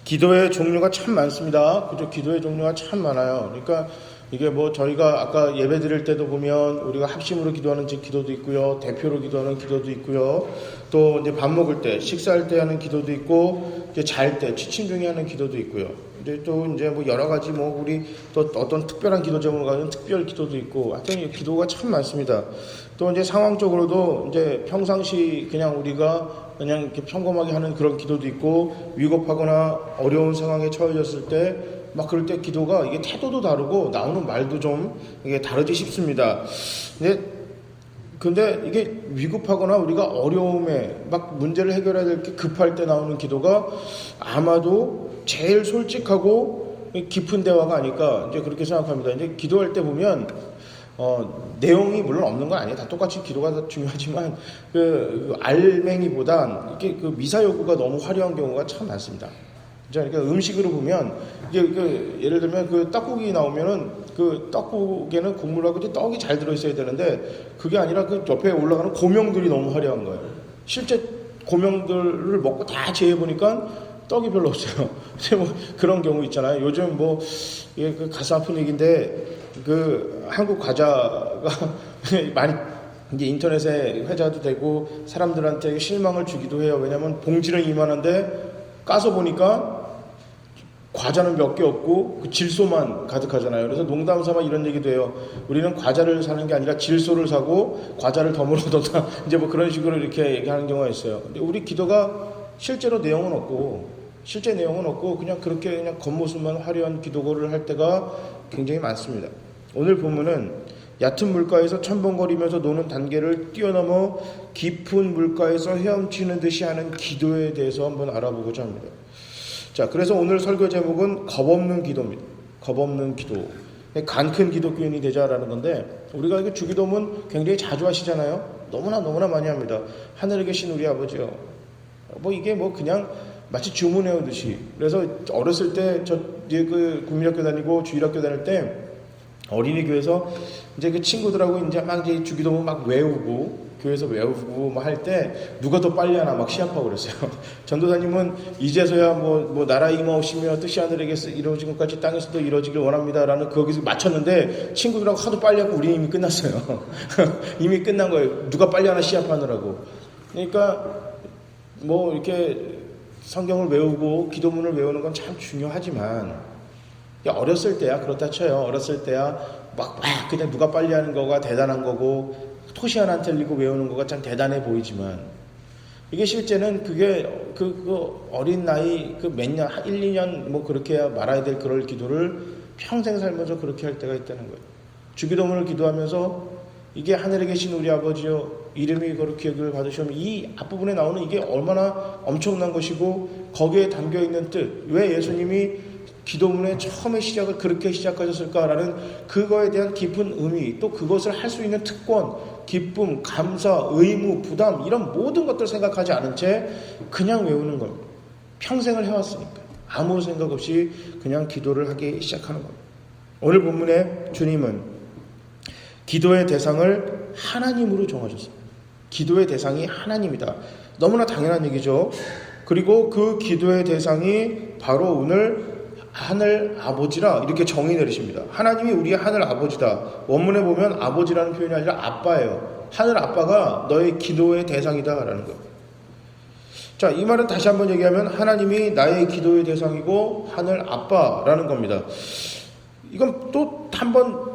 기도의 종류가 참 많습니다. 그죠? 기도의 종류가 참 많아요. 그러니까 이게 뭐 저희가 아까 예배 드릴 때도 보면 우리가 합심으로 기도하는 기도도 있고요. 대표로 기도하는 기도도 있고요. 또 이제 밥 먹을 때, 식사할 때 하는 기도도 있고, 이제 잘 때, 취침 중에 하는 기도도 있고요. 이제 또 이제 뭐 여러 가지 뭐 우리 또 어떤 특별한 기도 제목을 가진 특별 기도도 있고, 하여튼 기도가 참 많습니다. 또 이제 상황적으로도 이제 평상시 그냥 우리가 그냥 이렇게 평범하게 하는 그런 기도도 있고, 위급하거나 어려운 상황에 처해졌을 때 막 그럴 때 기도가 이게 태도도 다르고 나오는 말도 좀 이게 다르지 싶습니다. 근데 이게 위급하거나 우리가 어려움에 막 문제를 해결해야 될 게 급할 때 나오는 기도가 아마도 제일 솔직하고 깊은 대화가 아닐까 이제 그렇게 생각합니다. 이제 기도할 때 보면 내용이 물론 없는 건 아니에요. 다 똑같이 기도가 다 중요하지만 그 알맹이보단 이렇게 그 미사 여구가 너무 화려한 경우가 참 많습니다. 그러니까 음식으로 보면 이게 예를 들면 그 떡국이 나오면은 그 떡국에는 국물하고 이제 떡이 잘 들어있어야 되는데 그게 아니라 그 옆에 올라가는 고명들이 너무 화려한 거예요. 실제 고명들을 먹고 다 재해보니까 떡이 별로 없어요. 뭐 그런 경우 있잖아요. 요즘 뭐 이게 그 가슴 아픈 얘기인데 그 한국 과자가 많이 이제 인터넷에 회자도 되고 사람들한테 실망을 주기도 해요. 왜냐하면 봉지는 이만한데 까서 보니까 과자는 몇 개 없고 그 질소만 가득하잖아요. 그래서 농담 삼아 이런 얘기도 해요. 우리는 과자를 사는 게 아니라 질소를 사고 과자를 덤으로뒀다. 이제 뭐 그런 식으로 이렇게 얘기하는 경우가 있어요. 근데 우리 기도가 실제로 내용은 없고 실제 내용은 없고 그냥 그렇게 그냥 겉모습만 화려한 기도를 할 때가 굉장히 많습니다. 오늘 본문은 얕은 물가에서 첨벙거리면서 노는 단계를 뛰어넘어 깊은 물가에서 헤엄치는 듯이 하는 기도에 대해서 한번 알아보고자 합니다. 자, 그래서 오늘 설교 제목은 겁없는 기도입니다. 겁없는 기도. 간큰 기독교인이 되자라는 건데 우리가 이게 주기도문 굉장히 자주 하시잖아요. 너무나 많이 합니다. 하늘에 계신 우리 아버지요. 뭐 이게 뭐 그냥 마치 주문해 오듯이. 그래서 어렸을 때 저 이제 그 국민학교 다니고 주일학교 다닐 때 어린이 교회에서 이제 그 친구들하고 이제 막 이제 주기도문 막 외우고 교회에서 외우고 뭐 할 때 누가 더 빨리 하나 막 시합하고 그랬어요. 전도사님은 이제서야 뭐 나라 임하오시며 뜻이 하늘에게 이루어진 것같이 땅에서도 이루어지길 원합니다라는 거기서 맞췄는데 친구들하고 하도 빨리 하고 우리 이미 끝났어요. 이미 끝난 거예요. 누가 빨리 하나 시합하느라고. 그러니까 뭐 이렇게 성경을 외우고 기도문을 외우는 건 참 중요하지만 어렸을 때야 그렇다 쳐요. 어렸을 때야 막 그냥 누가 빨리 하는 거가 대단한 거고 토시 하나 안 틀리고 외우는 거가 참 대단해 보이지만 이게 실제는 그게 그 어린 나이 그 몇 년 1, 2년 뭐 그렇게 해야 말아야 될 그럴 기도를 평생 살면서 그렇게 할 때가 있다는 거예요. 주기도문을 기도하면서 이게 하늘에 계신 우리 아버지여 이름이 거룩히 여기를 받으시오면 이 앞부분에 나오는 이게 얼마나 엄청난 것이고 거기에 담겨있는 뜻 왜 예수님이 기도문의 처음에 시작을 그렇게 시작하셨을까라는 그거에 대한 깊은 의미 또 그것을 할 수 있는 특권 기쁨, 감사, 의무, 부담 이런 모든 것들을 생각하지 않은 채 그냥 외우는 겁니다. 평생을 해왔으니까 아무 생각 없이 그냥 기도를 하기 시작하는 겁니다. 오늘 본문에 주님은 기도의 대상을 하나님으로 정하셨습니다. 기도의 대상이 하나님이다. 너무나 당연한 얘기죠. 그리고 그 기도의 대상이 바로 오늘 하늘 아버지라 이렇게 정의 내리십니다. 하나님이 우리의 하늘 아버지다. 원문에 보면 아버지라는 표현이 아니라 아빠예요. 하늘 아빠가 너의 기도의 대상이다 라는 거예요. 자, 이 말은 다시 한번 얘기하면 하나님이 나의 기도의 대상이고 하늘 아빠라는 겁니다. 이건 또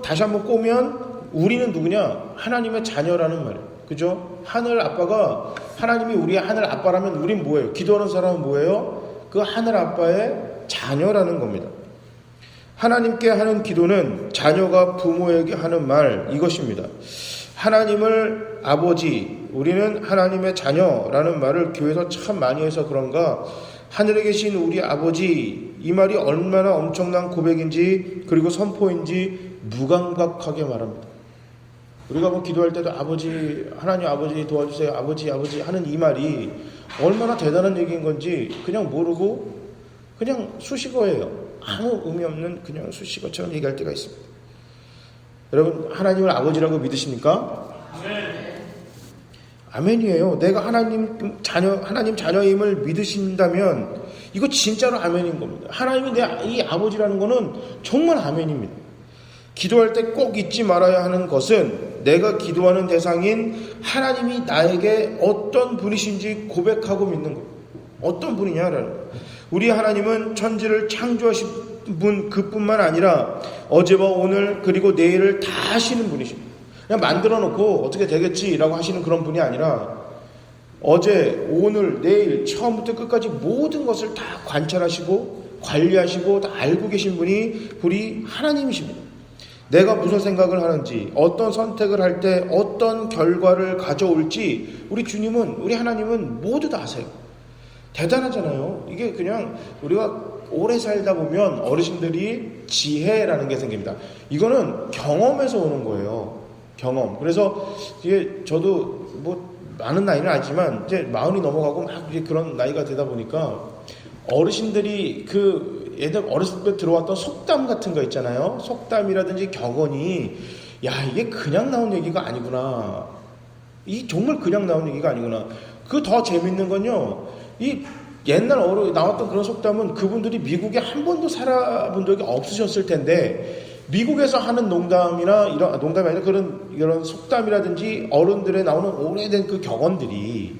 다시 한번 꼬면 우리는 누구냐? 하나님의 자녀라는 말이에요. 그죠? 하늘 아빠가 하나님이 우리의 하늘 아빠라면 우린 뭐예요? 기도하는 사람은 뭐예요? 그 하늘 아빠의 자녀라는 겁니다. 하나님께 하는 기도는 자녀가 부모에게 하는 말 이것입니다. 하나님을 아버지, 우리는 하나님의 자녀라는 말을 교회에서 참 많이 해서 그런가 하늘에 계신 우리 아버지 이 말이 얼마나 엄청난 고백인지 그리고 선포인지 무감각하게 말합니다. 우리가 뭐 기도할 때도 아버지, 하나님 아버지 도와주세요. 아버지 하는 이 말이 얼마나 대단한 얘기인 건지 그냥 모르고 그냥 수식어예요. 아무 의미 없는 그냥 수식어처럼 얘기할 때가 있습니다. 여러분 하나님을 아버지라고 믿으십니까? 아멘이에요. 내가 하나님 자녀임을 믿으신다면 이거 진짜로 아멘인 겁니다. 하나님이 이 아버지라는 거는 정말 아멘입니다. 기도할 때 꼭 잊지 말아야 하는 것은 내가 기도하는 대상인 하나님이 나에게 어떤 분이신지 고백하고 믿는 것. 어떤 분이냐라는 것. 우리 하나님은 천지를 창조하신 분 그뿐만 아니라 어제와 오늘 그리고 내일을 다 하시는 분이십니다. 그냥 만들어 놓고 어떻게 되겠지라고 하시는 그런 분이 아니라 어제, 오늘, 내일 처음부터 끝까지 모든 것을 다 관찰하시고 관리하시고 다 알고 계신 분이 우리 하나님이십니다. 내가 무슨 생각을 하는지, 어떤 선택을 할 때 어떤 결과를 가져올지 우리 주님은, 우리 하나님은 모두 다 아세요. 대단하잖아요. 이게 그냥 우리가 오래 살다 보면 어르신들이 지혜라는 게 생깁니다. 이거는 경험에서 오는 거예요. 경험. 그래서 이게 저도 뭐 많은 나이는 아니지만 이제 40이 넘어가고 막 그런 나이가 되다 보니까 어르신들이 예전 어렸을 때 들어왔던 속담 같은 거 있잖아요. 속담이라든지 격언이 이게 그냥 나온 얘기가 아니구나. 이 정말 그냥 나온 얘기가 아니구나. 그 더 재밌는 건요. 이 옛날 나왔던 그런 속담은 그분들이 미국에 한 번도 살아본 적이 없으셨을 텐데 미국에서 하는 농담이나 농담이 아니라 이런 속담이라든지 어른들의 나오는 오래된 그 격언들이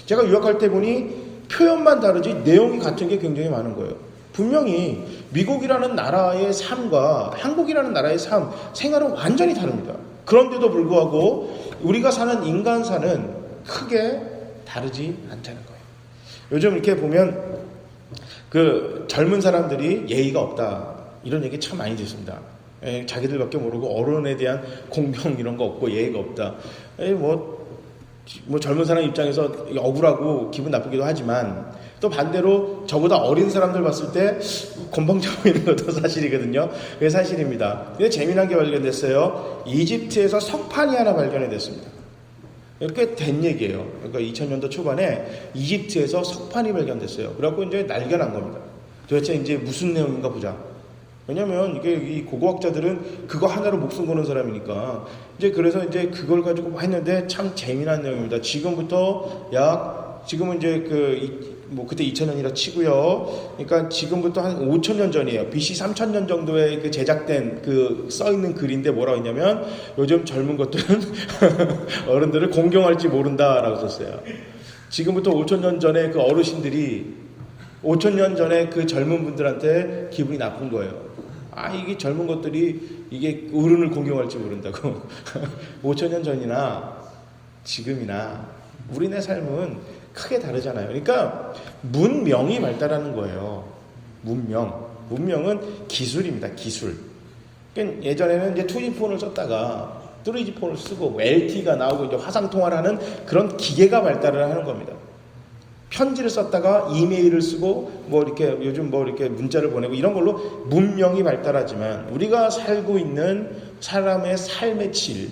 제가 유학할 때 보니 표현만 다르지 내용이 같은 게 굉장히 많은 거예요. 분명히 미국이라는 나라의 삶과 한국이라는 나라의 삶, 생활은 완전히 다릅니다. 그런데도 불구하고 우리가 사는 인간사는 크게 다르지 않다는 거예요. 요즘 이렇게 보면 젊은 사람들이 예의가 없다 이런 얘기 참 많이 듣습니다. 자기들밖에 모르고 어른에 대한 공경 이런 거 없고 예의가 없다. 뭐 젊은 사람 입장에서 억울하고 기분 나쁘기도 하지만 또 반대로 저보다 어린 사람들 봤을 때 곤방져 보이는 것도 사실이거든요. 그게 사실입니다. 근데 재미난 게 발견됐어요. 이집트에서 석판이 하나 발견이 됐습니다. 꽤 된 얘기예요. 그러니까 2000년도 초반에 이집트에서 석판이 발견됐어요. 그래갖고 이제 난리가 난 겁니다. 도대체 이제 무슨 내용인가 보자. 왜냐면 이 고고학자들은 그거 하나로 목숨 거는 사람이니까 그래서 그걸 가지고 했는데 참 재미난 내용입니다. 지금부터 지금은 그때 2000년이라 치고요. 그러니까 지금부터 한 5000년 전이에요. BC 3000년 정도에 제작된 써있는 글인데 뭐라고 했냐면 요즘 젊은 것들은 어른들을 공경할지 모른다라고 썼어요. 지금부터 5000년 전에 어르신들이 5000년 전에 젊은 분들한테 기분이 나쁜 거예요. 이게 젊은 것들이 이게 어른을 공경할지 모른다고. 5000년 전이나 지금이나 우리네 삶은 크게 다르잖아요. 그러니까 문명이 발달하는 거예요. 문명은 기술입니다. 기술. 그러니까 예전에는 2G폰을 썼다가 3G폰을 쓰고 LTE가 나오고 화상 통화를 하는 그런 기계가 발달을 하는 겁니다. 편지를 썼다가 이메일을 쓰고 요즘 이렇게 문자를 보내고 이런 걸로 문명이 발달하지만 우리가 살고 있는 사람의 삶의 질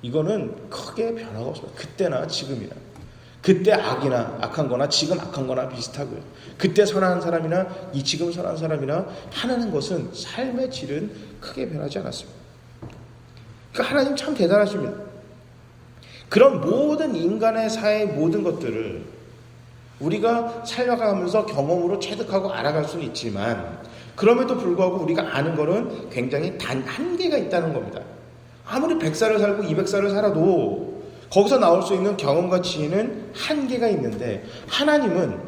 이거는 크게 변화가 없습니다. 그때나 지금이나. 그때 악한 거나 지금 악한 거나 비슷하고요. 그때 선한 사람이나 지금 선한 사람이나 하는 것은 삶의 질은 크게 변하지 않았습니다. 그러니까 하나님 참 대단하십니다. 그런 모든 인간의 사회의 모든 것들을 우리가 살아가면서 경험으로 체득하고 알아갈 수는 있지만 그럼에도 불구하고 우리가 아는 거는 굉장히 단 한계가 있다는 겁니다. 아무리 100살을 살고 200살을 살아도 거기서 나올 수 있는 경험과 지혜는 한계가 있는데 하나님은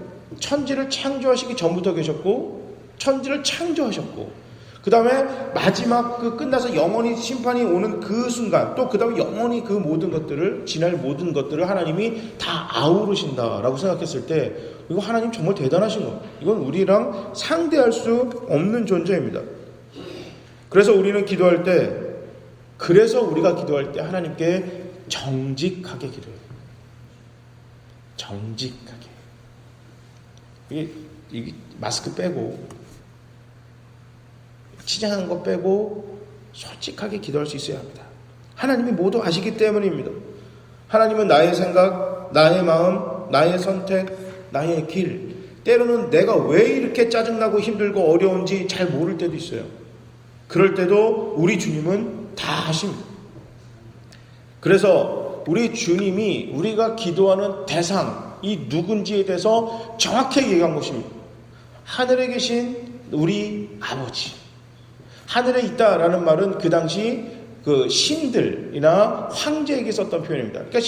천지를 창조하시기 전부터 계셨고 천지를 창조하셨고 그 다음에 마지막 끝나서 영원히 심판이 오는 그 순간 또 그 다음에 영원히 그 모든 것들을 지날 모든 것들을 하나님이 다 아우르신다라고 생각했을 때 이거 하나님 정말 대단하신 거예요. 이건 우리랑 상대할 수 없는 존재입니다. 그래서 우리가 기도할 때 하나님께 정직하게 기도해요. 정직하게. 이게 마스크 빼고 치장하는 거 빼고 솔직하게 기도할 수 있어야 합니다. 하나님이 모두 아시기 때문입니다. 하나님은 나의 생각, 나의 마음, 나의 선택, 나의 길 때로는 내가 왜 이렇게 짜증나고 힘들고 어려운지 잘 모를 때도 있어요. 그럴 때도 우리 주님은 다 아십니다. 그래서 우리 주님이 우리가 기도하는 대상 이 누군지에 대해서 정확하게 얘기한 것입니다. 하늘에 계신 우리 아버지. 하늘에 있다라는 말은 그 당시 그 신들이나 황제에게 썼던 표현입니다. 그러니까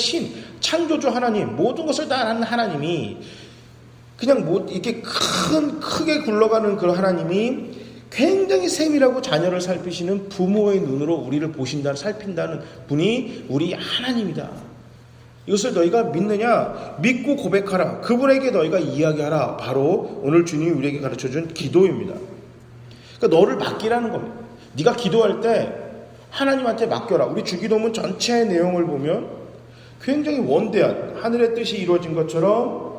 창조주 하나님, 모든 것을 다 아는 하나님이 그냥 이렇게 크게 굴러가는 그 하나님이 굉장히 세밀하고 자녀를 살피시는 부모의 눈으로 우리를 살핀다는 분이 우리 하나님이다. 이것을 너희가 믿느냐? 믿고 고백하라. 그분에게 너희가 이야기하라. 바로 오늘 주님이 우리에게 가르쳐준 기도입니다. 그러니까 너를 맡기라는 겁니다. 네가 기도할 때 하나님한테 맡겨라. 우리 주기도문 전체의 내용을 보면 굉장히 원대한 하늘의 뜻이 이루어진 것처럼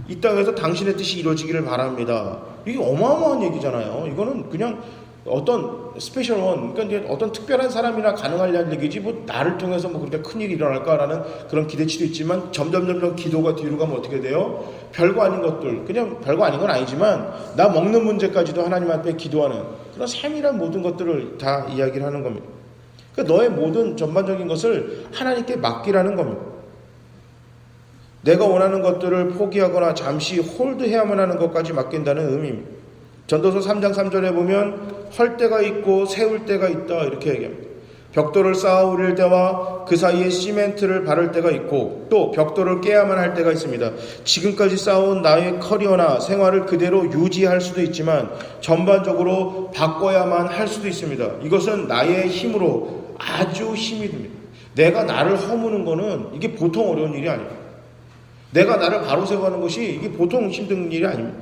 이 땅에서 당신의 뜻이 이루어지기를 바랍니다. 이게 어마어마한 얘기잖아요. 이거는 그냥 어떤 스페셜 원, 그러니까 어떤 특별한 사람이나 가능하려는 얘기지, 나를 통해서 그렇게 큰일이 일어날까라는 그런 기대치도 있지만, 점점 기도가 뒤로 가면 어떻게 돼요? 별거 아닌 것들, 그냥 별거 아닌 건 아니지만, 나 먹는 문제까지도 하나님 앞에 기도하는 그런 세밀한 모든 것들을 다 이야기를 하는 겁니다. 그러니까 너의 모든 전반적인 것을 하나님께 맡기라는 겁니다. 내가 원하는 것들을 포기하거나 잠시 홀드해야만 하는 것까지 맡긴다는 의미입니다. 전도서 3장 3절에 보면 헐 때가 있고 세울 때가 있다 이렇게 얘기합니다. 벽돌을 쌓아 올릴 때와 그 사이에 시멘트를 바를 때가 있고 또 벽돌을 깨야만 할 때가 있습니다. 지금까지 쌓아온 나의 커리어나 생활을 그대로 유지할 수도 있지만 전반적으로 바꿔야만 할 수도 있습니다. 이것은 나의 힘으로 아주 힘이 듭니다. 내가 나를 허무는 거는 이게 보통 어려운 일이 아닙니다. 내가 나를 바로 세워가는 것이 이게 보통 힘든 일이 아닙니다.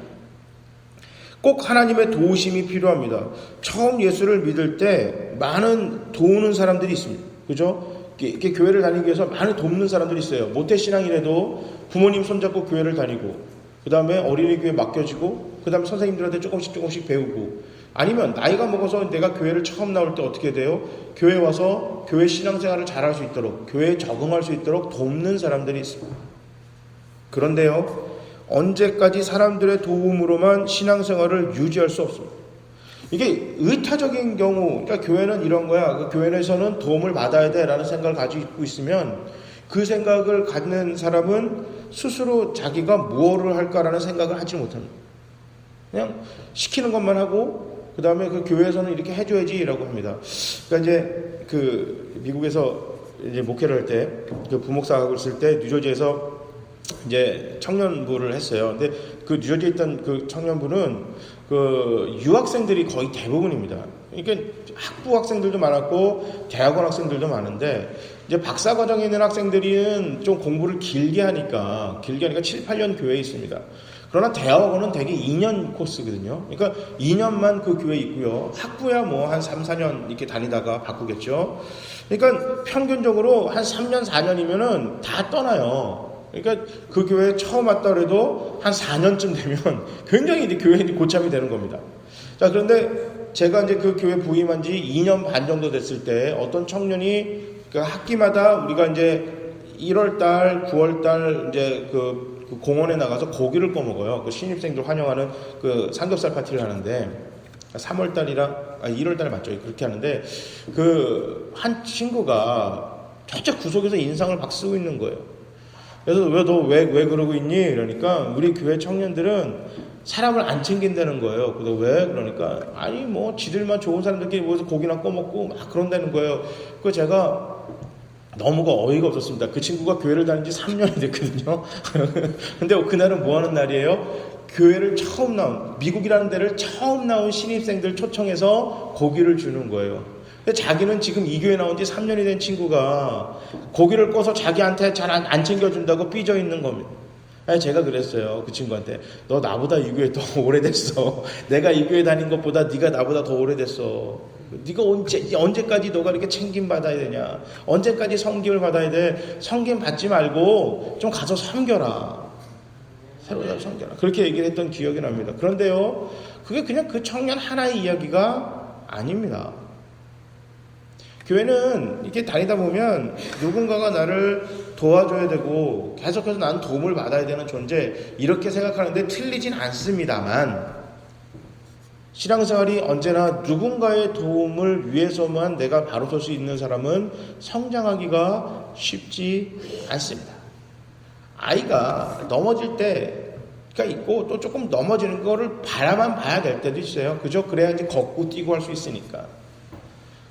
꼭 하나님의 도우심이 필요합니다. 처음 예수를 믿을 때 많은 도우는 사람들이 있습니다. 그죠? 이렇게 교회를 다니기 위해서 많이 돕는 사람들이 있어요. 모태신앙이라도 부모님 손잡고 교회를 다니고, 그 다음에 어린이교회 맡겨지고, 그 다음에 선생님들한테 조금씩 배우고, 아니면 나이가 먹어서 내가 교회를 처음 나올 때 어떻게 돼요? 교회 와서 교회 신앙생활을 잘할 수 있도록, 교회에 적응할 수 있도록 돕는 사람들이 있습니다. 그런데요, 언제까지 사람들의 도움으로만 신앙생활을 유지할 수 없습니다. 이게 의타적인 경우, 그러니까 교회는 이런 거야. 그 교회에서는 도움을 받아야 돼 라는 생각을 가지고 있으면 그 생각을 갖는 사람은 스스로 자기가 무엇을 할까라는 생각을 하지 못합니다. 그냥 시키는 것만 하고 그 다음에 그 교회에서는 이렇게 해줘야지라고 합니다. 그러니까 이제 그 미국에서 이제 목회를 할 때 그 부목사학을 쓸 때 뉴저지에서 이제 청년부를 했어요. 근데 그 뉴저지에 있던 그 청년부는 그 유학생들이 거의 대부분입니다. 그러니까 학부 학생들도 많았고 대학원 학생들도 많은데 이제 박사 과정에 있는 학생들은 좀 공부를 길게 하니까 7, 8년 교회에 있습니다. 그러나 대학원은 대개 2년 코스거든요. 그러니까 2년만 그 교회에 있고요. 학부야 뭐 한 3, 4년 이렇게 다니다가 바꾸겠죠. 그러니까 평균적으로 한 3년, 4년이면은 다 떠나요. 그러니까 그 교회에 처음 왔다 그래도 한 4년쯤 되면 굉장히 이제 교회에 고참이 되는 겁니다. 자, 그런데 제가 이제 그 교회 부임한 지 2년 반 정도 됐을 때 어떤 청년이 그 학기마다 우리가 이제 1월달, 9월달 이제 그 공원에 나가서 고기를 꺼먹어요. 그 신입생들 환영하는 그 삼겹살 파티를 하는데 3월달이랑 1월달 맞죠? 그렇게 하는데 그 한 친구가 진짜 구석에서 인상을 막 쓰고 있는 거예요. 그래서 왜 그러고 있니? 이러니까 우리 교회 청년들은 사람을 안 챙긴다는 거예요. 그래서 왜? 그러니까 아니 뭐 지들만 좋은 사람들끼리 모여서 고기나 꺼먹고 막 그런다는 거예요. 그 제가 너무가 어이가 없었습니다. 그 친구가 교회를 다닌 지 3년이 됐거든요. 근데 그날은 뭐 하는 날이에요? 교회를 처음 나온, 미국이라는 데를 처음 나온 신입생들 초청해서 고기를 주는 거예요. 근데 자기는 지금 이 교회 나온 지 3년이 된 친구가 고기를 꺼서 자기한테 잘 안 챙겨준다고 삐져 있는 겁니다. 제가 그랬어요. 그 친구한테. 너 나보다 이 교회 더 오래됐어. 내가 이 교회 다닌 것보다 네가 나보다 더 오래됐어. 네가 언제까지 너가 이렇게 챙김 받아야 되냐? 언제까지 섬김을 받아야 돼? 섬김 받지 말고 좀 가서 섬겨라. 새로 섬겨라. 그렇게 얘기를 했던 기억이 납니다. 그런데요, 그게 그냥 그 청년 하나의 이야기가 아닙니다. 교회는 이렇게 다니다 보면 누군가가 나를 도와줘야 되고 계속해서 나는 도움을 받아야 되는 존재, 이렇게 생각하는데 틀리진 않습니다만, 신앙생활이 언제나 누군가의 도움을 위해서만 내가 바로 설 수 있는 사람은 성장하기가 쉽지 않습니다. 아이가 넘어질 때가 있고 또 조금 넘어지는 거를 바라만 봐야 될 때도 있어요. 그죠? 그래야 이제 걷고 뛰고 할 수 있으니까.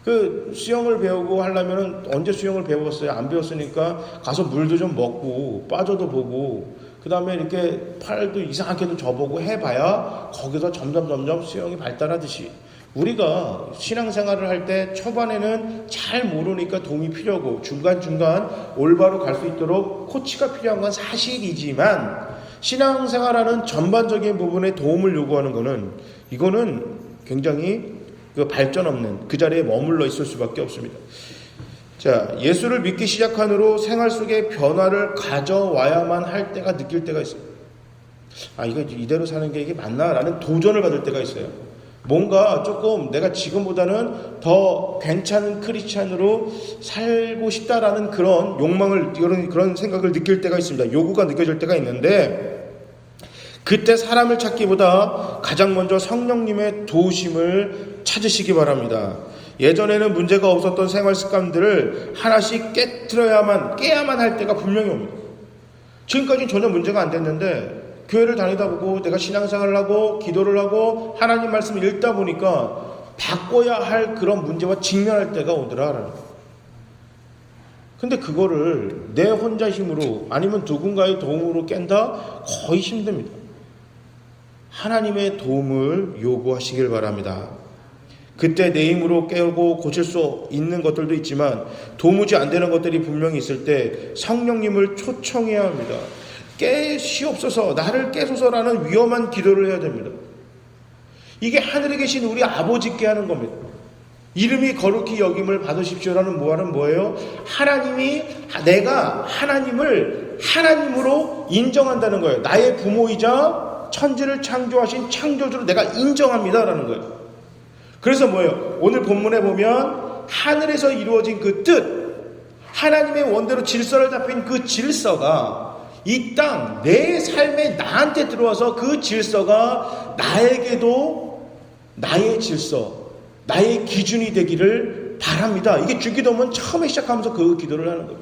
그 수영을 배우고 하려면은 언제 수영을 배웠어요? 안 배웠으니까 가서 물도 좀 먹고 빠져도 보고 그 다음에 이렇게 팔도 이상하게도 접보고 해봐야 거기서 점점 수영이 발달하듯이 우리가 신앙생활을 할 때 초반에는 잘 모르니까 도움이 필요하고 중간중간 올바로 갈 수 있도록 코치가 필요한 건 사실이지만 신앙생활하는 전반적인 부분에 도움을 요구하는 거는 이거는 굉장히 그 발전 없는 그 자리에 머물러 있을 수밖에 없습니다. 자, 예수를 믿기 시작한 후로 생활 속에 변화를 가져와야만 할 때가 느낄 때가 있어요. 아, 이거 이대로 사는 게 이게 맞나? 라는 도전을 받을 때가 있어요. 뭔가 조금 내가 지금보다는 더 괜찮은 크리스찬으로 살고 싶다라는 그런 욕망을, 그런 생각을 느낄 때가 있습니다. 요구가 느껴질 때가 있는데 그때 사람을 찾기보다 가장 먼저 성령님의 도우심을 찾으시기 바랍니다. 예전에는 문제가 없었던 생활 습관들을 하나씩 깨야만 할 때가 분명히 옵니다. 지금까지는 전혀 문제가 안 됐는데 교회를 다니다 보고 내가 신앙생활을 하고 기도를 하고 하나님 말씀을 읽다 보니까 바꿔야 할 그런 문제와 직면할 때가 오더라. 근데 그거를 내 혼자 힘으로 아니면 누군가의 도움으로 깬다? 거의 힘듭니다. 하나님의 도움을 요구하시길 바랍니다. 그때 내 힘으로 깨우고 고칠 수 있는 것들도 있지만 도무지 안 되는 것들이 분명히 있을 때 성령님을 초청해야 합니다. 깨시옵소서, 나를 깨소서라는 위험한 기도를 해야 됩니다. 이게 하늘에 계신 우리 아버지께 하는 겁니다. 이름이 거룩히 여김을 받으십시오라는 말은 뭐예요? 내가 하나님을 하나님으로 인정한다는 거예요. 나의 부모이자 천지를 창조하신 창조주로 내가 인정합니다라는 거예요. 그래서 뭐예요? 오늘 본문에 보면 하늘에서 이루어진 그 뜻, 하나님의 원대로 질서를 잡힌 그 질서가 이 땅, 내 삶에 나한테 들어와서 그 질서가 나에게도 나의 질서, 나의 기준이 되기를 바랍니다. 이게 주기도문 처음에 시작하면서 그 기도를 하는 거예요.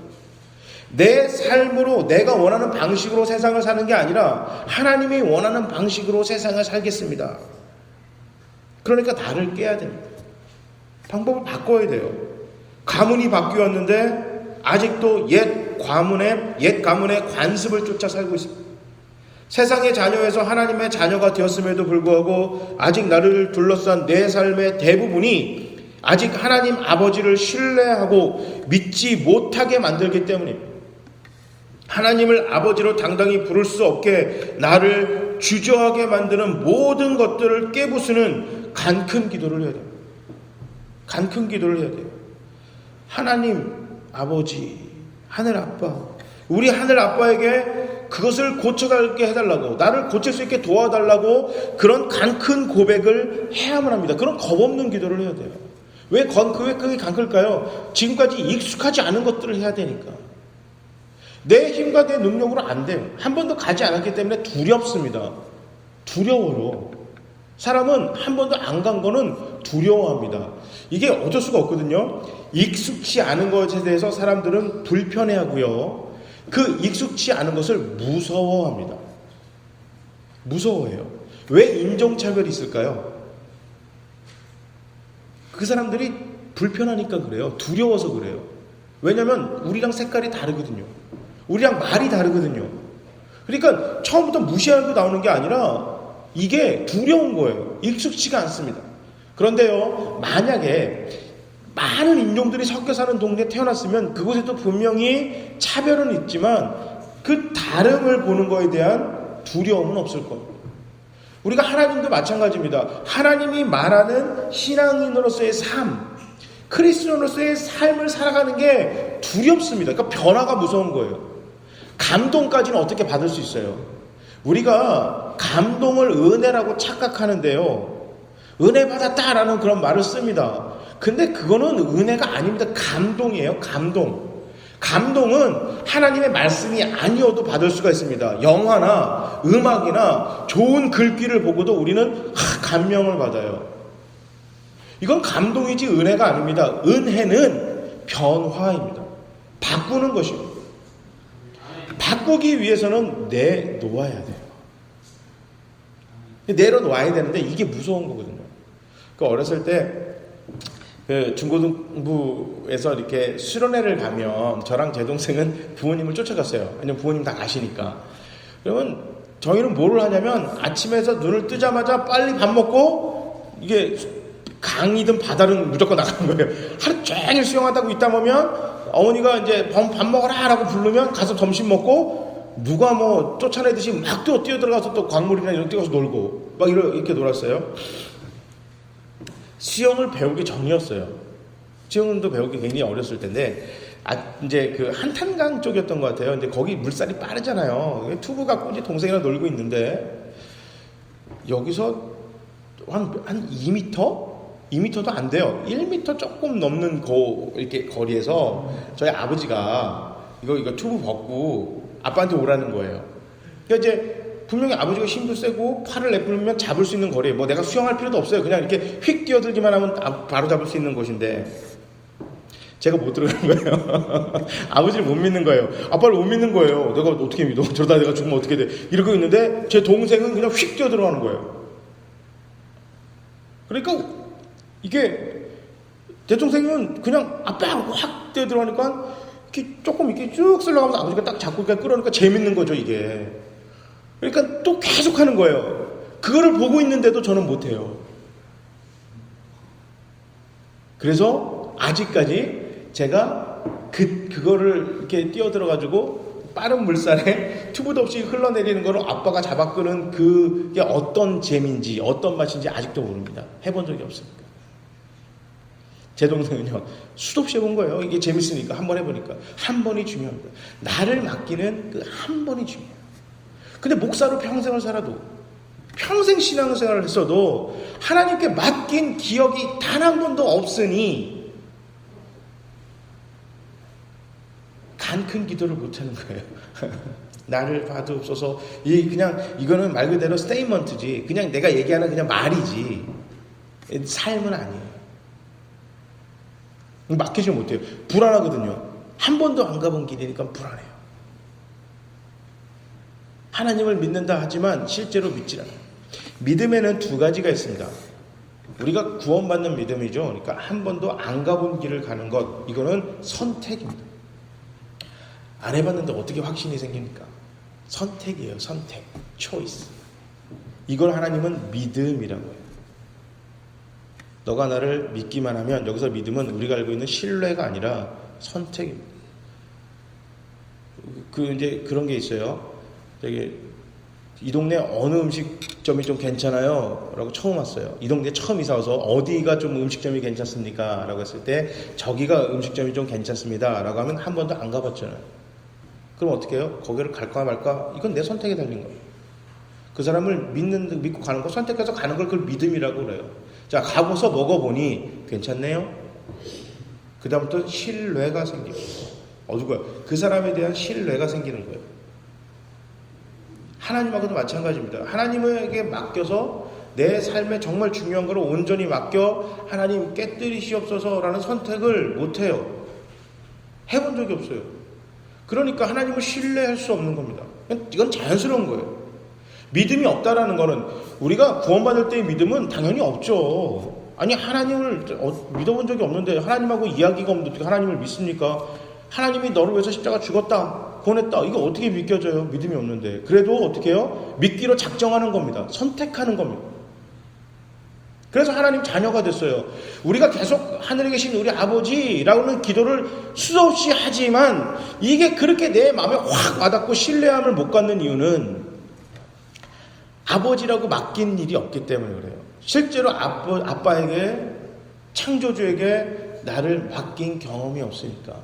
내 삶으로 내가 원하는 방식으로 세상을 사는 게 아니라 하나님이 원하는 방식으로 세상을 살겠습니다. 그러니까 나를 깨야 됩니다. 방법을 바꿔야 돼요. 가문이 바뀌었는데 아직도 옛 가문의 관습을 쫓아 살고 있습니다. 세상의 자녀에서 하나님의 자녀가 되었음에도 불구하고 아직 나를 둘러싼 내 삶의 대부분이 아직 하나님 아버지를 신뢰하고 믿지 못하게 만들기 때문입니다. 하나님을 아버지로 당당히 부를 수 없게 나를 주저하게 만드는 모든 것들을 깨부수는 간큰 기도를 해야 됩니다. 간큰 기도를 해야 돼요. 하나님 아버지, 하늘 아빠, 우리 하늘 아빠에게 그것을 고쳐달게 해달라고, 나를 고칠 수 있게 도와달라고 그런 간큰 고백을 해야만 합니다. 그런 겁없는 기도를 해야 돼요. 왜 그게 간클까요? 지금까지 익숙하지 않은 것들을 해야 되니까. 내 힘과 내 능력으로 안 돼요. 한 번도 가지 않았기 때문에 두렵습니다. 두려워요. 사람은 한 번도 안 간 거는 두려워합니다. 이게 어쩔 수가 없거든요. 익숙치 않은 것에 대해서 사람들은 불편해하고요. 그 익숙치 않은 것을 무서워합니다. 무서워해요. 왜 인종차별이 있을까요? 그 사람들이 불편하니까 그래요. 두려워서 그래요. 왜냐하면 우리랑 색깔이 다르거든요. 우리랑 말이 다르거든요. 그러니까 처음부터 무시하고 나오는 게 아니라 이게 두려운 거예요. 익숙치가 않습니다. 그런데요, 만약에 많은 인종들이 섞여 사는 동네에 태어났으면 그곳에도 분명히 차별은 있지만 그 다름을 보는 거에 대한 두려움은 없을 겁니다. 우리가 하나님도 마찬가지입니다. 하나님이 말하는 신앙인으로서의 삶, 크리스천으로서의 삶을 살아가는 게 두렵습니다. 그러니까 변화가 무서운 거예요. 감동까지는 어떻게 받을 수 있어요? 우리가 감동을 은혜라고 착각하는데요. 은혜 받았다라는 그런 말을 씁니다. 근데 그거는 은혜가 아닙니다. 감동이에요. 감동은 하나님의 말씀이 아니어도 받을 수가 있습니다. 영화나 음악이나 좋은 글귀를 보고도 우리는 감명을 받아요. 이건 감동이지 은혜가 아닙니다. 은혜는 변화입니다. 바꾸는 것입니다. 바꾸기 위해서는 내놓아야 돼요. 내려놓아야 되는데 이게 무서운 거거든요. 어렸을 때 중고등부에서 이렇게 수련회를 가면 저랑 제 동생은 부모님을 쫓아갔어요. 왜냐면 부모님 다 아시니까. 그러면 저희는 뭐를 하냐면 아침에서 눈을 뜨자마자 빨리 밥 먹고 이게 강이든 바다든 무조건 나가는 거예요. 하루 종일 수영하다고 있다 보면 어머니가 이제 밥 먹어라 라고 부르면 가서 점심 먹고 누가 뭐 쫓아내듯이 막 또 뛰어들어가서 또 광물이나 이런 데 뛰어서 놀고 막 이렇게 놀았어요. 수영을 배우기 전이었어요. 수영도 배우기 굉장히 어렸을 텐데 이제 그 한탄강 쪽이었던 것 같아요. 근데 거기 물살이 빠르잖아요. 투구 갖고 이제 동생이랑 놀고 있는데 여기서 한 2m? 2m도 안 돼요. 1m 조금 넘는 이렇게 거리에서 저희 아버지가 이거 투구 벗고 아빠한테 오라는 거예요. 그러니까 이제 분명히 아버지가 힘도 세고 팔을 내뿜으면 잡을 수 있는 거리에 뭐 내가 수영할 필요도 없어요. 그냥 이렇게 휙 뛰어들기만 하면 바로 잡을 수 있는 곳인데 제가 못 들어가는 거예요. 아버지를 못 믿는 거예요. 아빠를 못 믿는 거예요. 내가 어떻게 믿어? 저러다 내가 죽으면 어떻게 돼? 이러고 있는데 제 동생은 그냥 휙 뛰어 들어가는 거예요. 그러니까 이게 제 동생은 그냥 아빠하고 확 뛰어 들어가니까 이렇게 조금 이렇게 쭉 쓸려가면서 아버지가 딱 잡고 끌어오니까 재밌는 거죠, 이게. 그러니까 또 계속 하는 거예요. 그거를 보고 있는데도 저는 못해요. 그래서 아직까지 제가 그거를 이렇게 뛰어들어가지고 빠른 물살에 튜브도 없이 흘러내리는 거를 아빠가 잡아 끄는 그게 어떤 재미인지 어떤 맛인지 아직도 모릅니다. 해본 적이 없으니까. 제 동생은요, 수도 없이 해본 거예요. 이게 재밌으니까 한번 해보니까. 한 번이 중요합니다. 나를 맡기는 그 한 번이 중요해요. 근데 목사로 평생을 살아도 평생 신앙생활을 했어도 하나님께 맡긴 기억이 단 한 번도 없으니 간 큰 기도를 못하는 거예요. 나를 봐주옵소서. 이거는 말 그대로 스테이먼트지. 그냥 내가 얘기하는 그냥 말이지. 삶은 아니에요. 맡기지 못해요. 불안하거든요. 한 번도 안 가본 길이니까 불안해요. 하나님을 믿는다 하지만 실제로 믿질 않아요. 믿음에는 두 가지가 있습니다. 우리가 구원받는 믿음이죠. 그러니까 한 번도 안 가본 길을 가는 것, 이거는 선택입니다. 안 해봤는데 어떻게 확신이 생깁니까? 선택이에요. 선택. 초이스. 이걸 하나님은 믿음이라고 해요. 너가 나를 믿기만 하면, 여기서 믿음은 우리가 알고 있는 신뢰가 아니라 선택입니다. 이제 그런 게 있어요. 이 동네 어느 음식점이 좀 괜찮아요? 라고 처음 왔어요. 이 동네 처음 이사 와서 어디가 좀 음식점이 괜찮습니까? 라고 했을 때 저기가 음식점이 좀 괜찮습니다. 라고 하면 한 번도 안 가봤잖아요. 그럼 어떻게 해요? 거기를 갈까 말까? 이건 내 선택에 달린 거예요. 그 사람을 믿고 가는 거, 선택해서 가는 걸 그걸 믿음이라고 그래요. 자, 가고서 먹어보니 괜찮네요? 그 다음부터 신뢰가 생기고, 누구야? 그 사람에 대한 신뢰가 생기는 거예요. 하나님하고도 마찬가지입니다. 하나님에게 맡겨서 내 삶에 정말 중요한 거를 온전히 맡겨 하나님 깨뜨리시옵소서라는 선택을 못해요. 해본 적이 없어요. 그러니까 하나님을 신뢰할 수 없는 겁니다. 이건 자연스러운 거예요. 믿음이 없다라는 거는, 우리가 구원받을 때의 믿음은 당연히 없죠. 아니, 하나님을 믿어본 적이 없는데 하나님하고 이야기가 없는데 어떻게 하나님을 믿습니까? 하나님이 너를 위해서 십자가 죽었다, 보냈다, 이거 어떻게 믿겨져요? 믿음이 없는데. 그래도 어떻게 해요? 믿기로 작정하는 겁니다. 선택하는 겁니다. 그래서 하나님 자녀가 됐어요. 우리가 계속 하늘에 계신 우리 아버지라고는 기도를 수없이 하지만 이게 그렇게 내 마음에 확 와닿고 신뢰함을 못 갖는 이유는 아버지라고 맡긴 일이 없기 때문에 그래요. 실제로 아빠에게, 창조주에게 나를 맡긴 경험이 없으니까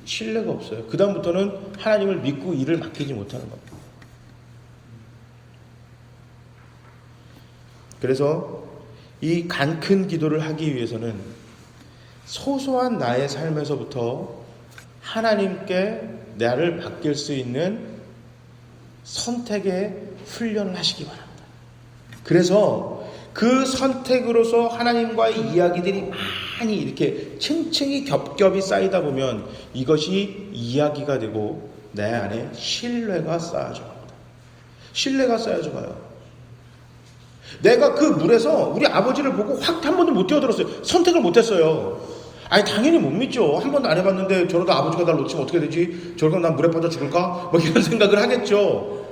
신뢰가 없어요. 그 다음부터는 하나님을 믿고 일을 맡기지 못하는 겁니다. 그래서 이 간 큰 기도를 하기 위해서는 소소한 나의 삶에서부터 하나님께 나를 맡길 수 있는 선택의 훈련을 하시기 바랍니다. 그래서 그 선택으로서 하나님과의 이야기들이 많이 이렇게 층층이 겹겹이 쌓이다 보면 이것이 이야기가 되고 내 안에 신뢰가 쌓여져 갑니다. 신뢰가 쌓여져 가요. 내가 그 물에서 우리 아버지를 보고 확 한 번도 못 뛰어들었어요. 선택을 못 했어요. 아니 당연히 못 믿죠. 한 번도 안 해봤는데 저러다 아버지가 날 놓치면 어떻게 되지? 저러다 난 물에 빠져 죽을까? 뭐 이런 생각을 하겠죠.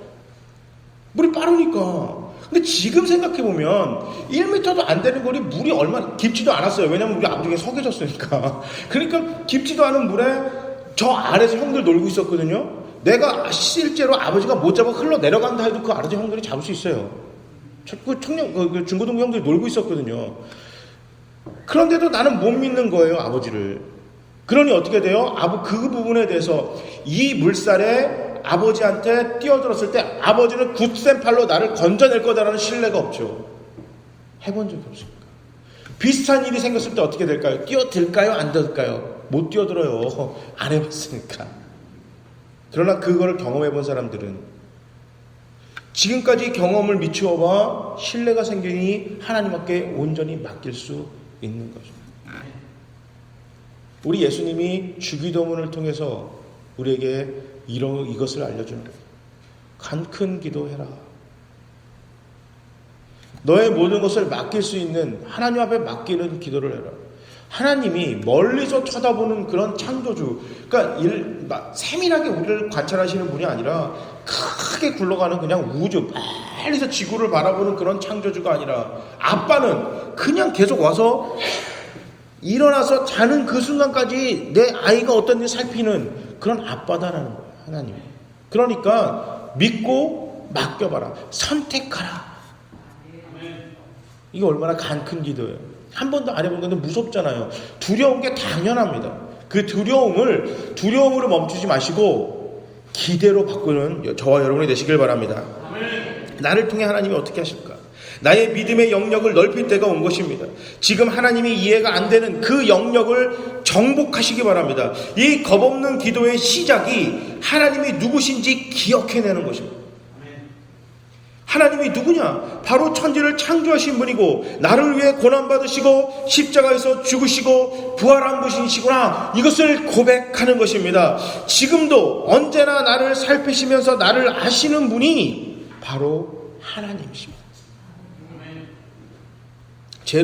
물이 빠르니까. 근데 지금 생각해보면 1m도 안 되는 거리 물이 얼마나 깊지도 않았어요. 왜냐면 우리 아버지가 석여졌으니까. 그러니까 깊지도 않은 물에 저 아래에서 형들 놀고 있었거든요. 내가 실제로 아버지가 못 잡아 흘러 내려간다 해도 그 아래에서 형들이 잡을 수 있어요. 그 중고등부 형들이 놀고 있었거든요. 그런데도 나는 못 믿는 거예요, 아버지를. 그러니 어떻게 돼요? 그 부분에 대해서 이 물살에 아버지한테 뛰어들었을 때 아버지는 굳센 팔로 나를 건져낼 거다라는 신뢰가 없죠. 해본 적이 없으니까. 비슷한 일이 생겼을 때 어떻게 될까요? 뛰어들까요? 안 될까요? 못 뛰어들어요. 안 해봤으니까. 그러나 그거를 경험해본 사람들은 지금까지 경험을 미추어봐 신뢰가 생기니 하나님께 온전히 맡길 수 있는 거죠. 우리 예수님이 주기도문을 통해서 우리에게 이것을 알려주는 거예요. 간 큰 기도해라. 너의 모든 것을 맡길 수 있는 하나님 앞에 맡기는 기도를 해라. 하나님이 멀리서 쳐다보는 그런 창조주, 그러니까 세밀하게 우리를 관찰하시는 분이 아니라 크게 굴러가는 그냥 우주, 멀리서 지구를 바라보는 그런 창조주가 아니라 아빠는 그냥 계속 와서 일어나서 자는 그 순간까지 내 아이가 어떤지 살피는 그런 아빠다라는 거예요. 하나님. 그러니까 믿고 맡겨봐라. 선택하라. 이게 얼마나 간 큰 기도예요. 한 번도 안 해본 건데 무섭잖아요. 두려운 게 당연합니다. 그 두려움으로 멈추지 마시고 기대로 바꾸는 저와 여러분이 되시길 바랍니다. 나를 통해 하나님이 어떻게 하실까? 나의 믿음의 영역을 넓힐 때가 온 것입니다. 지금 하나님이 이해가 안 되는 그 영역을 정복하시기 바랍니다. 이 겁없는 기도의 시작이 하나님이 누구신지 기억해내는 것입니다. 하나님이 누구냐? 바로 천지를 창조하신 분이고 나를 위해 고난받으시고 십자가에서 죽으시고 부활한 분이시구나. 이것을 고백하는 것입니다. 지금도 언제나 나를 살피시면서 나를 아시는 분이 바로 하나님이십니다. 죄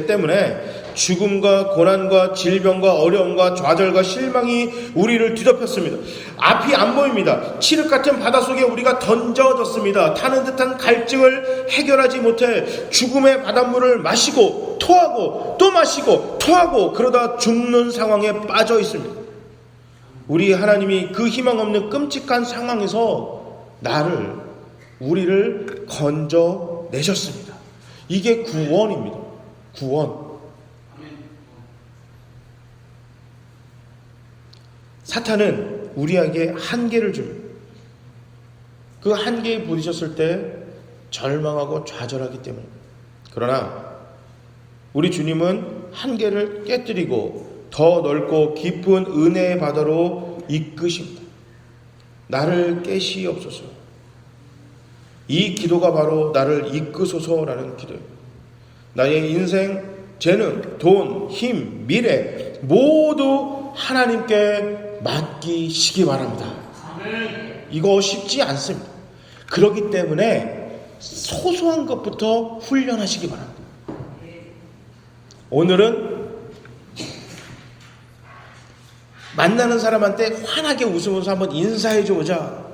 때문에 죽음과 고난과 질병과 어려움과 좌절과 실망이 우리를 뒤덮였습니다. 앞이 안 보입니다. 칠흑 같은 바다 속에 우리가 던져졌습니다. 타는 듯한 갈증을 해결하지 못해 죽음의 바닷물을 마시고 토하고 또 마시고 토하고 그러다 죽는 상황에 빠져 있습니다. 우리 하나님이 그 희망 없는 끔찍한 상황에서 우리를 건져내셨습니다. 이게 구원입니다. 구원. 사탄은 우리에게 한계를 줍니다. 그 한계에 부딪혔을 때 절망하고 좌절하기 때문입니다. 그러나 우리 주님은 한계를 깨뜨리고 더 넓고 깊은 은혜의 바다로 이끄십니다. 나를 깨시옵소서. 이 기도가 바로 나를 이끄소서라는 기도입니다. 나의 인생, 재능, 돈, 힘, 미래 모두 하나님께 맡기시기 바랍니다. 이거 쉽지 않습니다. 그렇기 때문에 소소한 것부터 훈련하시기 바랍니다. 오늘은 만나는 사람한테 환하게 웃으면서 한번 인사해줘 보자.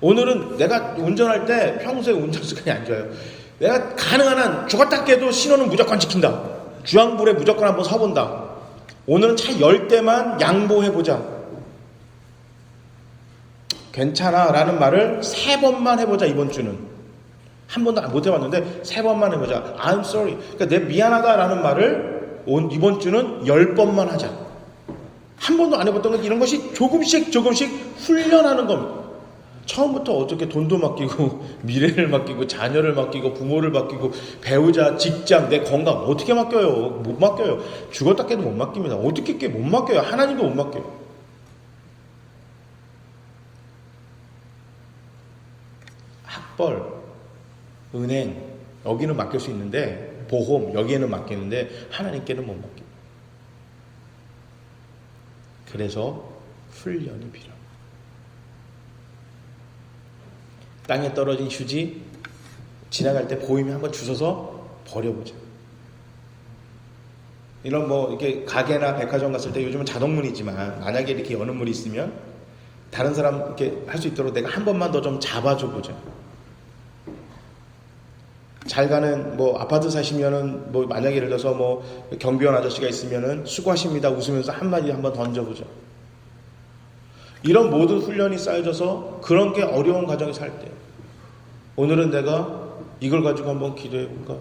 오늘은 내가 운전할 때 평소에 운전 습관이 안 좋아요. 내가 가능한 한 죽었다 깨도 신호는 무조건 지킨다. 주황불에 무조건 한번 서본다. 오늘은 차 10대만 양보해보자. 괜찮아 라는 말을 3번만 해보자. 이번 주는 한 번도 못 해봤는데 3번만 해보자. I'm sorry. 그러니까 내 미안하다 라는 말을 이번 주는 10번만 하자. 한 번도 안 해봤던 건 이런 것이 조금씩 훈련하는 겁니다. 처음부터 어떻게 돈도 맡기고 미래를 맡기고 자녀를 맡기고 부모를 맡기고 배우자, 직장, 내 건강 어떻게 맡겨요? 못 맡겨요. 죽었다 깨도 못 맡깁니다. 어떻게 못 맡겨요? 하나님도 못 맡겨요. 학벌, 은행 여기는 맡길 수 있는데 보험 여기에는 맡기는데 하나님께는 못 맡깁니다. 그래서 훈련이 필요합니다. 땅에 떨어진 휴지 지나갈 때 보이면 한번 주워서 버려보자. 이런 이렇게 가게나 백화점 갔을 때 요즘은 자동문이지만 만약에 이렇게 여는 문이 있으면 다른 사람 이렇게 할 수 있도록 내가 한 번만 더 좀 잡아줘 보자. 잘 가는 아파트 사시면은 만약에 예를 들어서 경비원 아저씨가 있으면은 수고하십니다 웃으면서 한마디 한번 던져보자. 이런 모든 훈련이 쌓여져서 그런 게 어려운 가정에 살 때 오늘은 내가 이걸 가지고 한번 기도해볼까?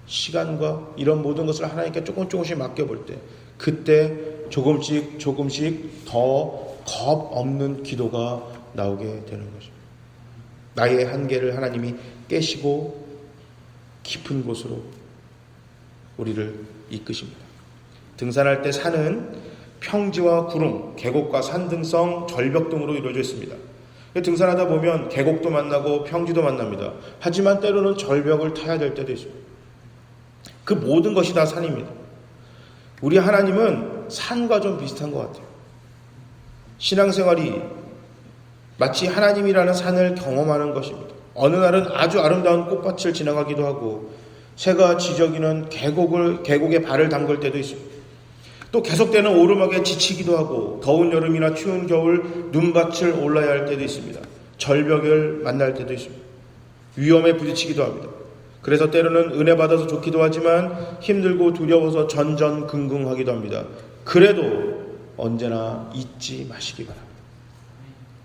시간과 이런 모든 것을 하나님께 조금씩 맡겨볼 때 그때 조금씩 더 겁 없는 기도가 나오게 되는 것입니다. 나의 한계를 하나님이 깨시고 깊은 곳으로 우리를 이끄십니다. 등산할 때 산은 평지와 구름, 계곡과 산등성, 절벽 등으로 이루어져 있습니다. 등산하다 보면 계곡도 만나고 평지도 만납니다. 하지만 때로는 절벽을 타야 될 때도 있습니다. 그 모든 것이 다 산입니다. 우리 하나님은 산과 좀 비슷한 것 같아요. 신앙생활이 마치 하나님이라는 산을 경험하는 것입니다. 어느 날은 아주 아름다운 꽃밭을 지나가기도 하고 새가 지저귀는 계곡에 발을 담글 때도 있습니다. 또 계속되는 오르막에 지치기도 하고 더운 여름이나 추운 겨울 눈밭을 올라야 할 때도 있습니다. 절벽을 만날 때도 있습니다. 위험에 부딪히기도 합니다. 그래서 때로는 은혜 받아서 좋기도 하지만 힘들고 두려워서 전전긍긍하기도 합니다. 그래도 언제나 잊지 마시기 바랍니다.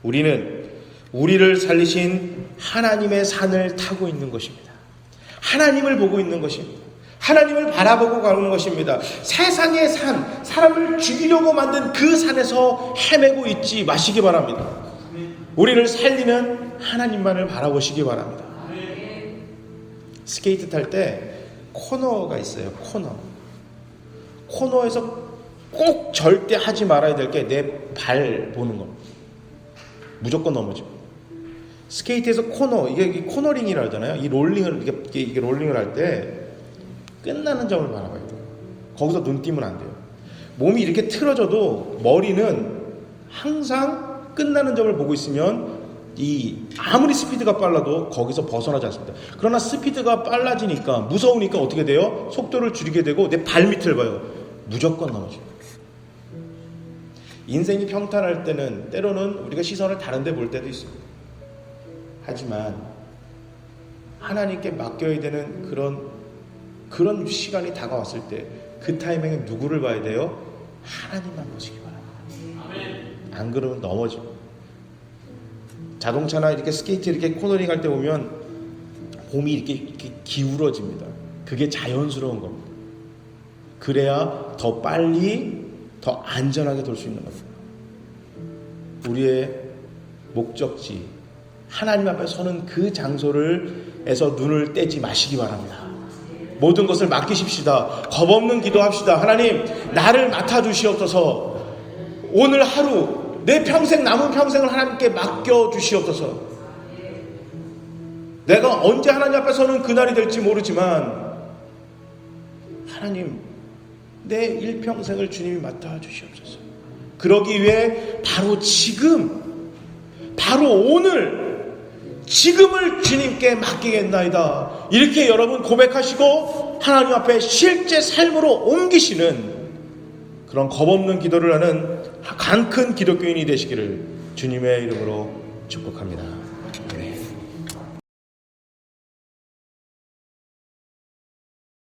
우리는 우리를 살리신 하나님의 산을 타고 있는 것입니다. 하나님을 보고 있는 것입니다. 하나님을 바라보고 가는 것입니다. 세상의 산, 사람을 죽이려고 만든 그 산에서 헤매고 있지 마시기 바랍니다. 우리를 살리는 하나님만을 바라보시기 바랍니다. 스케이트 탈 때 코너가 있어요. 코너에서 꼭 절대 하지 말아야 될 게 내 발 보는 겁니다. 무조건 넘어져. 스케이트에서 이게 코너링이라 하잖아요. 이 롤링을 할 때 끝나는 점을 바라봐야 돼요. 거기서 눈 띄면 안 돼요. 몸이 이렇게 틀어져도 머리는 항상 끝나는 점을 보고 있으면 아무리 스피드가 빨라도 거기서 벗어나지 않습니다. 그러나 스피드가 빨라지니까 무서우니까 어떻게 돼요? 속도를 줄이게 되고 내 발밑을 봐요. 무조건 넘어져요. 인생이 평탄할 때는 때로는 우리가 시선을 다른 데 볼 때도 있습니다. 하지만 하나님께 맡겨야 되는 그런 시간이 다가왔을 때 그 타이밍에 누구를 봐야 돼요? 하나님만 보시기 바랍니다. 안 그러면 넘어집니다. 자동차나 이렇게 스케이트 이렇게 코너링 할 때 보면 몸이 이렇게 기울어집니다. 그게 자연스러운 겁니다. 그래야 더 빨리 더 안전하게 돌 수 있는 겁니다. 우리의 목적지 하나님 앞에 서는 그 장소에서 눈을 떼지 마시기 바랍니다. 모든 것을 맡기십시다. 겁없는 기도합시다. 하나님 나를 맡아주시옵소서. 오늘 하루 내 평생 남은 평생을 하나님께 맡겨주시옵소서. 내가 언제 하나님 앞에 서는 그날이 될지 모르지만 하나님 내 일평생을 주님이 맡아주시옵소서. 그러기 위해 바로 지금 바로 오늘 지금을 주님께 맡기겠나이다. 이렇게 여러분 고백하시고 하나님 앞에 실제 삶으로 옮기시는 그런 겁없는 기도를 하는 강큰 기독교인이 되시기를 주님의 이름으로 축복합니다.